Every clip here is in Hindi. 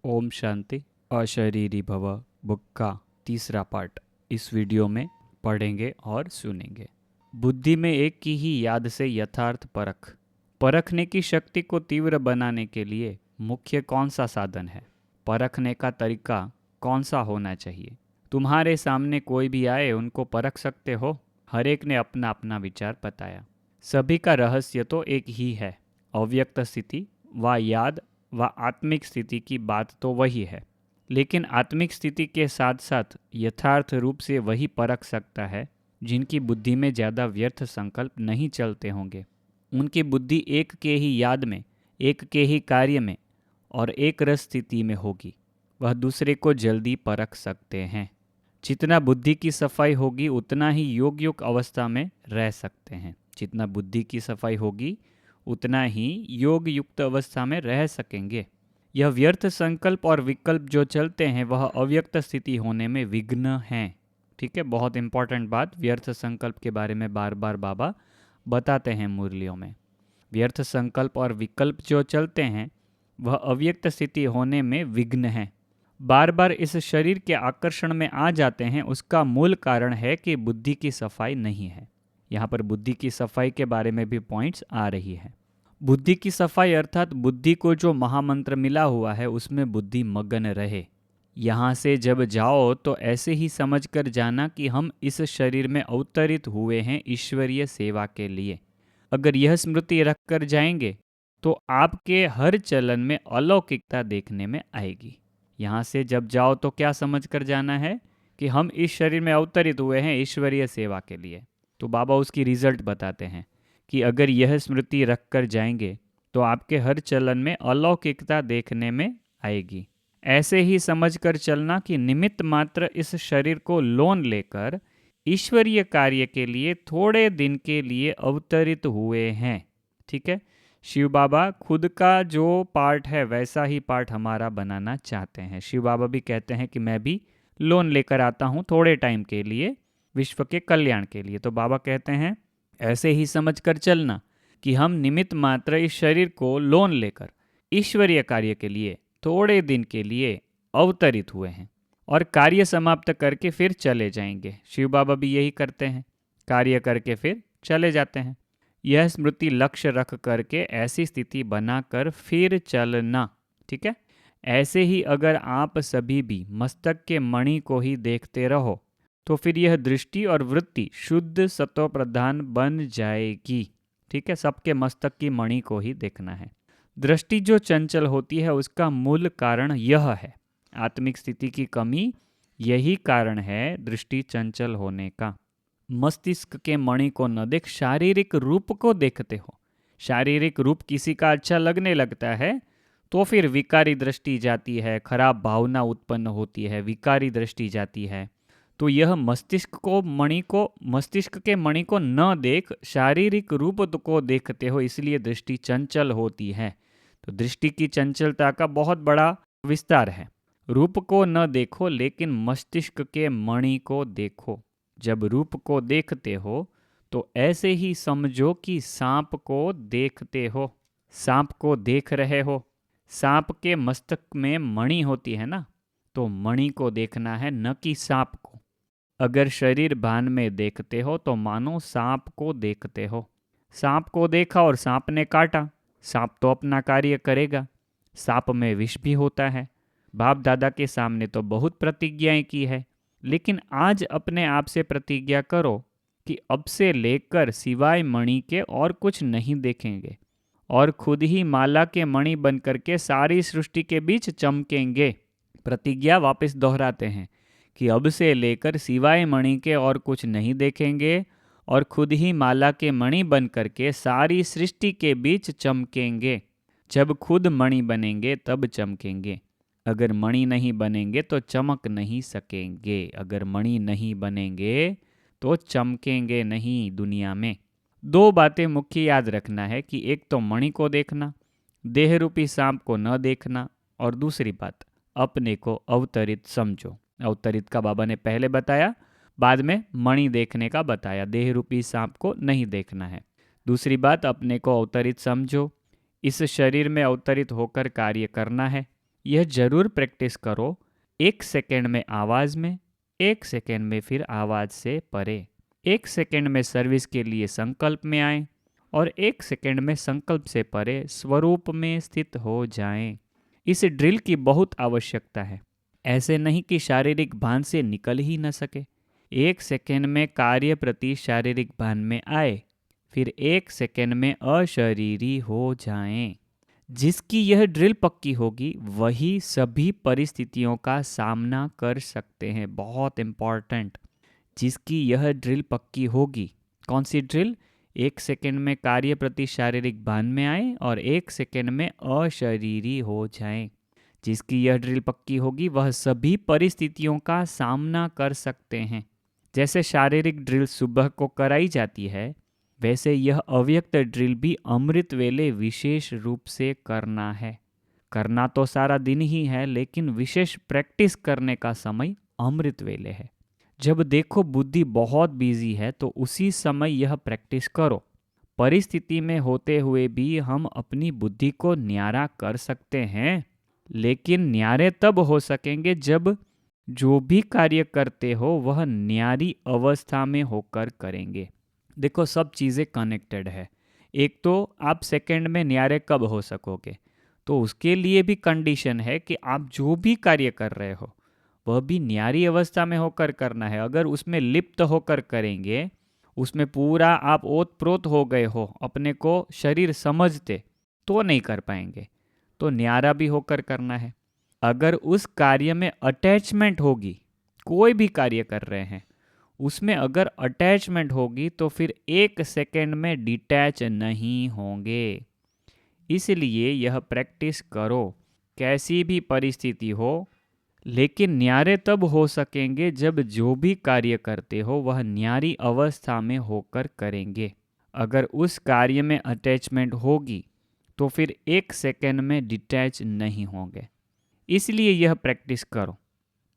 ओम शांति। अशरीरी भव बुक का तीसरा पार्ट इस वीडियो में पढ़ेंगे और सुनेंगे। बुद्धि में एक की ही याद से यथार्थ परखने की शक्ति को तीव्र बनाने के लिए मुख्य कौन सा साधन है? परखने का तरीका कौन सा होना चाहिए? तुम्हारे सामने कोई भी आए उनको परख सकते हो? हर एक ने अपना अपना विचार बताया। सभी का रहस्य तो एक ही है, अव्यक्त स्थिति व याद व आत्मिक स्थिति की बात तो वही है, लेकिन आत्मिक स्थिति के साथ साथ यथार्थ रूप से वही परख सकता है जिनकी बुद्धि में ज़्यादा व्यर्थ संकल्प नहीं चलते होंगे। उनकी बुद्धि एक के ही याद में, एक के ही कार्य में और एक रस स्थिति में होगी। वह दूसरे को जल्दी परख सकते हैं। जितना बुद्धि की सफाई होगी उतना ही योग युक्त अवस्था में रह सकते हैं। जितना बुद्धि की सफाई होगी उतना ही योग युक्त अवस्था में रह सकेंगे। यह व्यर्थ संकल्प और विकल्प जो चलते हैं वह अव्यक्त स्थिति होने में विघ्न हैं। ठीक है, बहुत इंपॉर्टेंट बात। व्यर्थ संकल्प के बारे में बार बार बाबा बताते हैं मुरलियों में। व्यर्थ संकल्प और विकल्प जो चलते हैं वह अव्यक्त स्थिति होने में विघ्न हैं। बार बार इस शरीर के आकर्षण में आ जाते हैं, उसका मूल कारण है कि बुद्धि की सफाई नहीं है। यहाँ पर बुद्धि की सफाई के बारे में भी पॉइंट्स आ रही है। बुद्धि की सफाई अर्थात बुद्धि को जो महामंत्र मिला हुआ है उसमें बुद्धि मगन रहे। यहाँ से जब जाओ तो ऐसे ही समझकर जाना कि हम इस शरीर में अवतरित हुए हैं ईश्वरीय सेवा के लिए। अगर यह स्मृति रखकर जाएंगे तो आपके हर चलन में अलौकिकता देखने में आएगी। यहाँ से जब जाओ तो क्या समझ कर जाना है कि हम इस शरीर में अवतरित हुए हैं ईश्वरीय सेवा के लिए। तो बाबा उसकी रिजल्ट बताते हैं कि अगर यह स्मृति रख कर जाएंगे तो आपके हर चलन में अलौकिकता देखने में आएगी। ऐसे ही समझ कर चलना कि निमित्त मात्र इस शरीर को लोन लेकर ईश्वरीय कार्य के लिए थोड़े दिन के लिए अवतरित हुए हैं। ठीक है, शिव बाबा खुद का जो पार्ट है वैसा ही पार्ट हमारा बनाना चाहते हैं। शिव बाबा भी कहते हैं कि मैं भी लोन लेकर आता हूँ थोड़े टाइम के लिए, विश्व के कल्याण के लिए। तो बाबा कहते हैं ऐसे ही समझकर चलना कि हम निमित्त मात्र इस शरीर को लोन लेकर ईश्वरीय कार्य के लिए थोड़े दिन के लिए अवतरित हुए हैं और कार्य समाप्त करके फिर चले जाएंगे। शिव बाबा भी यही करते हैं, कार्य करके फिर चले जाते हैं। यह स्मृति लक्ष्य रख करके ऐसी स्थिति बनाकर फिर चलना। ठीक है, ऐसे ही अगर आप सभी भी मस्तक के मणि को ही देखते रहो तो फिर यह दृष्टि और वृत्ति शुद्ध सत्व प्रधान बन जाएगी। ठीक है, सबके मस्तक की मणि को ही देखना है। दृष्टि जो चंचल होती है उसका मूल कारण यह है, आत्मिक स्थिति की कमी यही कारण है दृष्टि चंचल होने का। मस्तिष्क के मणि को न देख शारीरिक रूप को देखते हो। शारीरिक रूप किसी का अच्छा लगने लगता है तो फिर विकारी दृष्टि जाती है, खराब भावना उत्पन्न होती है, विकारी दृष्टि जाती है। तो यह मस्तिष्क के मणि को न देख शारीरिक रूप को देखते हो, इसलिए दृष्टि चंचल होती है। तो दृष्टि की चंचलता का बहुत बड़ा विस्तार है। रूप को न देखो लेकिन मस्तिष्क के मणि को देखो। जब रूप को देखते हो तो ऐसे ही समझो कि सांप को देखते हो, सांप को देख रहे हो। सांप के मस्तक में मणि होती है ना, तो मणि को देखना है न कि सांप को। अगर शरीर भान में देखते हो तो मानो सांप को देखते हो। सांप को देखा और सांप ने काटा, सांप तो अपना कार्य करेगा। सांप में विष भी होता है। बाप दादा के सामने तो बहुत प्रतिज्ञाएं की है, लेकिन आज अपने आप से प्रतिज्ञा करो कि अब से लेकर सिवाय मणि के और कुछ नहीं देखेंगे और खुद ही माला के मणि बन करके सारी सृष्टि के बीच चमकेंगे। प्रतिज्ञा वापस दोहराते हैं कि अब से लेकर सिवाय मणि के और कुछ नहीं देखेंगे और खुद ही माला के मणि बन करके सारी सृष्टि के बीच चमकेंगे। जब खुद मणि बनेंगे तब चमकेंगे। अगर मणि नहीं बनेंगे तो चमक नहीं सकेंगे। अगर मणि नहीं बनेंगे तो चमकेंगे नहीं दुनिया में। दो बातें मुख्य याद रखना है कि एक तो मणि को देखना, देह रूपी सांप को न देखना, और दूसरी बात अपने को अवतरित समझो। अवतरित का बाबा ने पहले बताया, बाद में मणि देखने का बताया। देह रूपी सांप को नहीं देखना है। दूसरी बात अपने को अवतरित समझो। इस शरीर में अवतरित होकर कार्य करना है। यह जरूर प्रैक्टिस करो। 1 सेकेंड में आवाज में, 1 सेकेंड में फिर आवाज से परे, 1 सेकेंड में सर्विस के लिए संकल्प में आए और 1 सेकेंड में संकल्प से परे स्वरूप में स्थित हो जाएं। इस ड्रिल की बहुत आवश्यकता है। ऐसे नहीं कि शारीरिक भान से निकल ही न सके। 1 सेकेंड में कार्य प्रति शारीरिक भान में आए, फिर 1 सेकेंड में अशरीरी हो जाएं। जिसकी यह ड्रिल पक्की होगी वही सभी परिस्थितियों का सामना कर सकते हैं। बहुत इंपॉर्टेंट, जिसकी यह ड्रिल पक्की होगी। कौन सी ड्रिल? 1 सेकेंड में कार्य प्रति शारीरिक भान में आए और 1 सेकेंड में अशरीरी हो जाएं। जिसकी यह ड्रिल पक्की होगी वह सभी परिस्थितियों का सामना कर सकते हैं। जैसे शारीरिक ड्रिल सुबह को कराई जाती है, वैसे यह अव्यक्त ड्रिल भी अमृत वेले विशेष रूप से करना है। करना तो सारा दिन ही है, लेकिन विशेष प्रैक्टिस करने का समय अमृत वेले है। जब देखो बुद्धि बहुत बिजी है तो उसी समय यह प्रैक्टिस करो। परिस्थिति में होते हुए भी हम अपनी बुद्धि को न्यारा कर सकते हैं, लेकिन न्यारे तब हो सकेंगे जब जो भी कार्य करते हो वह न्यारी अवस्था में होकर करेंगे। देखो, सब चीज़ें कनेक्टेड है। एक तो आप सेकंड में न्यारे कब हो सकोगे, तो उसके लिए भी कंडीशन है कि आप जो भी कार्य कर रहे हो वह भी न्यारी अवस्था में होकर करना है। अगर उसमें लिप्त होकर करेंगे, उसमें पूरा आप ओत प्रोत हो गए हो, अपने को शरीर समझते, तो नहीं कर पाएंगे। तो न्यारा भी होकर करना है। अगर उस कार्य में अटैचमेंट होगी, कोई भी कार्य कर रहे हैं उसमें अगर अटैचमेंट होगी तो फिर 1 सेकेंड में डिटैच नहीं होंगे। इसलिए यह प्रैक्टिस करो, कैसी भी परिस्थिति हो। लेकिन न्यारे तब हो सकेंगे जब जो भी कार्य करते हो वह न्यारी अवस्था में होकर करेंगे। अगर उस कार्य में अटैचमेंट होगी तो फिर 1 सेकेंड में डिटैच नहीं होंगे। इसलिए यह प्रैक्टिस करो,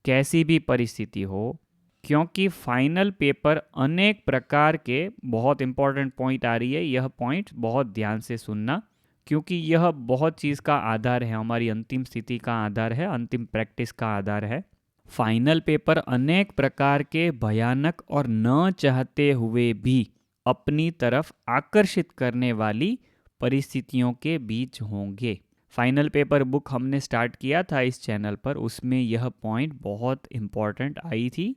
कैसी भी परिस्थिति हो। क्योंकि फाइनल पेपर अनेक प्रकार के, बहुत इंपॉर्टेंट पॉइंट आ रही है, यह पॉइंट बहुत ध्यान से सुनना, क्योंकि यह बहुत चीज़ का आधार है, हमारी अंतिम स्थिति का आधार है, अंतिम प्रैक्टिस का आधार है। फाइनल पेपर अनेक प्रकार के भयानक और न चाहते हुए भी अपनी तरफ आकर्षित करने वाली परिस्थितियों के बीच होंगे। फाइनल पेपर बुक हमने स्टार्ट किया था इस चैनल पर, उसमें यह पॉइंट बहुत इम्पॉर्टेंट आई थी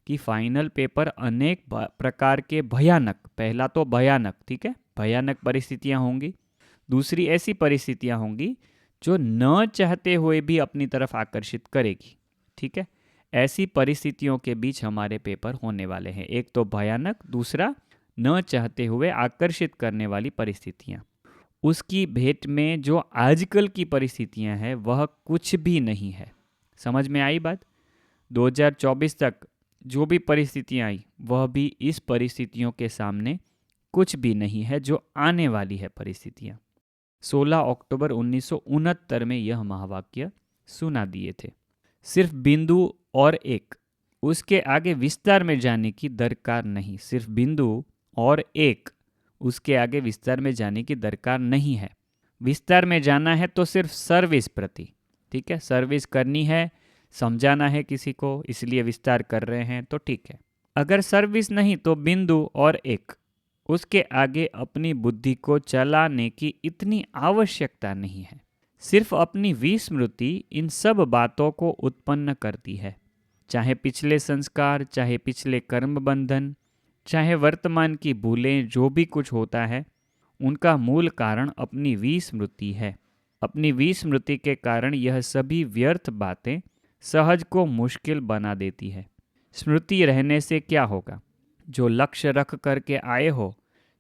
कि फाइनल पेपर अनेक प्रकार के भयानक, पहला तो भयानक, ठीक है, भयानक परिस्थितियां होंगी। दूसरी ऐसी परिस्थितियां होंगी जो न चाहते हुए भी अपनी तरफ आकर्षित करेगी, ठीक है। ऐसी परिस्थितियों के बीच हमारे पेपर होने वाले हैं। एक तो भयानक, दूसरा न चाहते हुए आकर्षित करने वाली परिस्थितियां। उसकी भेंट में जो आजकल की परिस्थितियां हैं वह कुछ भी नहीं है। समझ में आई बात? 2024 तक जो भी परिस्थितियां आई वह भी इस परिस्थितियों के सामने कुछ भी नहीं है जो आने वाली है परिस्थितियां। 16 अक्टूबर 1969 में यह महावाक्य सुना दिए थे। सिर्फ बिंदु और एक, उसके आगे विस्तार में जाने की दरकार नहीं। सिर्फ बिंदु और एक, उसके आगे विस्तार में जाने की दरकार नहीं है। विस्तार में जाना है तो सिर्फ सर्विस प्रति, ठीक है, सर्विस करनी है, समझाना है किसी को, इसलिए विस्तार कर रहे हैं, तो ठीक है। अगर सर्विस नहीं तो बिंदु और एक, उसके आगे अपनी बुद्धि को चलाने की इतनी आवश्यकता नहीं है। सिर्फ अपनी विस्मृति इन सब बातों को उत्पन्न करती है। चाहे पिछले संस्कार, चाहे पिछले कर्म बंधन, चाहे वर्तमान की भूलें, जो भी कुछ होता है उनका मूल कारण अपनी विस्मृति है। अपनी विस्मृति के कारण यह सभी व्यर्थ बातें सहज को मुश्किल बना देती है। स्मृति रहने से क्या होगा? जो लक्ष्य रख करके आए हो,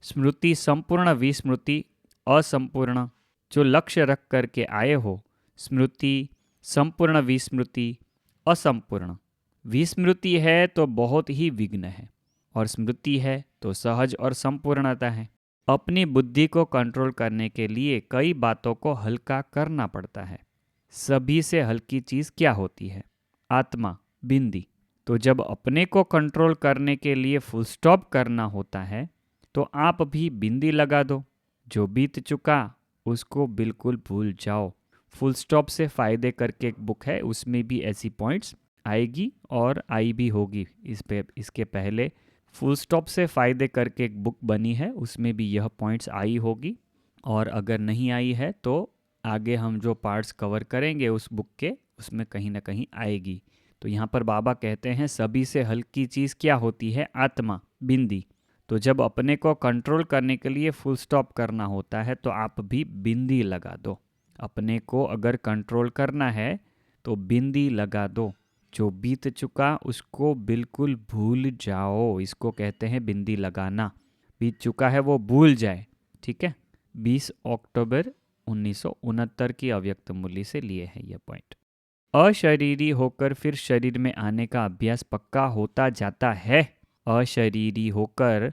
स्मृति संपूर्ण, विस्मृति असंपूर्ण। जो लक्ष्य रख करके आए हो, स्मृति संपूर्ण, विस्मृति असंपूर्ण। विस्मृति है तो बहुत ही विघ्न है, और स्मृति है तो सहज और संपूर्णता है। अपनी बुद्धि को कंट्रोल करने के लिए कई बातों को हल्का करना पड़ता है। सभी से हल्की चीज़ क्या होती है? आत्मा, बिंदी। तो जब अपने को कंट्रोल करने के लिए फुल स्टॉप करना होता है तो आप भी बिंदी लगा दो। जो बीत चुका उसको बिल्कुल भूल जाओ। फुल स्टॉप से फ़ायदे करके एक बुक है, उसमें भी ऐसी पॉइंट्स आएगी और आई भी होगी। इसके पहले फुल स्टॉप से फ़ायदे करके एक बुक बनी है, उसमें भी यह पॉइंट्स आई होगी। और अगर नहीं आई है तो आगे हम जो पार्ट्स कवर करेंगे उस बुक के, उसमें कहीं ना कहीं आएगी। तो यहाँ पर बाबा कहते हैं सभी से हल्की चीज़ क्या होती है? आत्मा, बिंदी। तो जब अपने को कंट्रोल करने के लिए फुल स्टॉप करना होता है तो आप भी बिंदी लगा दो। अपने को अगर कंट्रोल करना है तो बिंदी लगा दो। जो बीत चुका उसको बिल्कुल भूल जाओ, इसको कहते हैं बिंदी लगाना। बीत चुका है वो भूल जाए, ठीक है। 20 अक्टूबर 1969 की अव्यक्त मूल्य से लिए हैं यह पॉइंट। अशरीरी होकर फिर शरीर में आने का अभ्यास पक्का होता जाता है। अशरीरी होकर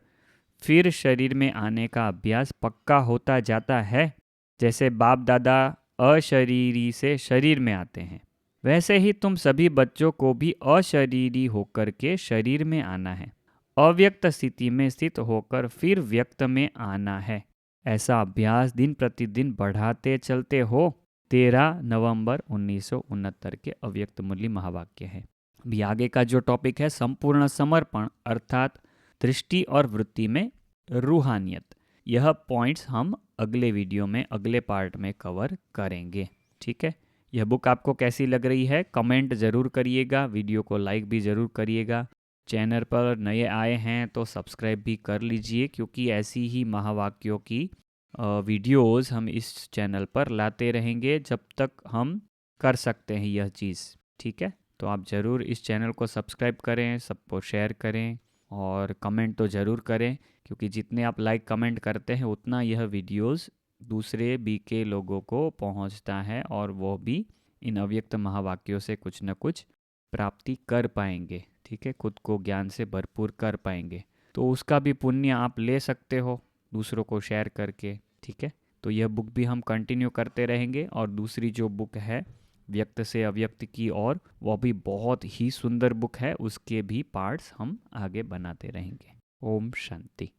फिर शरीर में आने का अभ्यास पक्का होता जाता है। जैसे बाप दादा अशरीरी से शरीर में आते हैं, वैसे ही तुम सभी बच्चों को भी अशरीरी होकर के शरीर में आना है। अव्यक्त स्थिति में स्थित होकर फिर व्यक्त में आना है। ऐसा अभ्यास दिन प्रतिदिन बढ़ाते चलते हो। 13 नवंबर 1969 के अव्यक्त मूल्य महावाक्य है। अभी आगे का जो टॉपिक है संपूर्ण समर्पण अर्थात दृष्टि और वृत्ति में रूहानियत। यह पॉइंट्स हम अगले वीडियो में अगले पार्ट में कवर करेंगे, ठीक है। यह बुक आपको कैसी लग रही है कमेंट ज़रूर करिएगा, वीडियो को लाइक भी ज़रूर करिएगा। चैनल पर नए आए हैं तो सब्सक्राइब भी कर लीजिए, क्योंकि ऐसी ही महावाक्यों की वीडियोस हम इस चैनल पर लाते रहेंगे जब तक हम कर सकते हैं यह चीज़, ठीक है। तो आप ज़रूर इस चैनल को सब्सक्राइब करें, सबको शेयर करें और कमेंट तो ज़रूर करें, क्योंकि जितने आप लाइक कमेंट करते हैं उतना यह वीडियोस दूसरे बीके लोगों को पहुंचता है और वो भी इन अव्यक्त महावाक्यों से कुछ न कुछ प्राप्ति कर पाएंगे, ठीक है। खुद को ज्ञान से भरपूर कर पाएंगे, तो उसका भी पुण्य आप ले सकते हो दूसरों को शेयर करके, ठीक है। तो यह बुक भी हम कंटिन्यू करते रहेंगे और दूसरी जो बुक है व्यक्त से अव्यक्त की ओर, वह भी बहुत ही सुंदर बुक है, उसके भी पार्ट्स हम आगे बनाते रहेंगे। ओम शांति।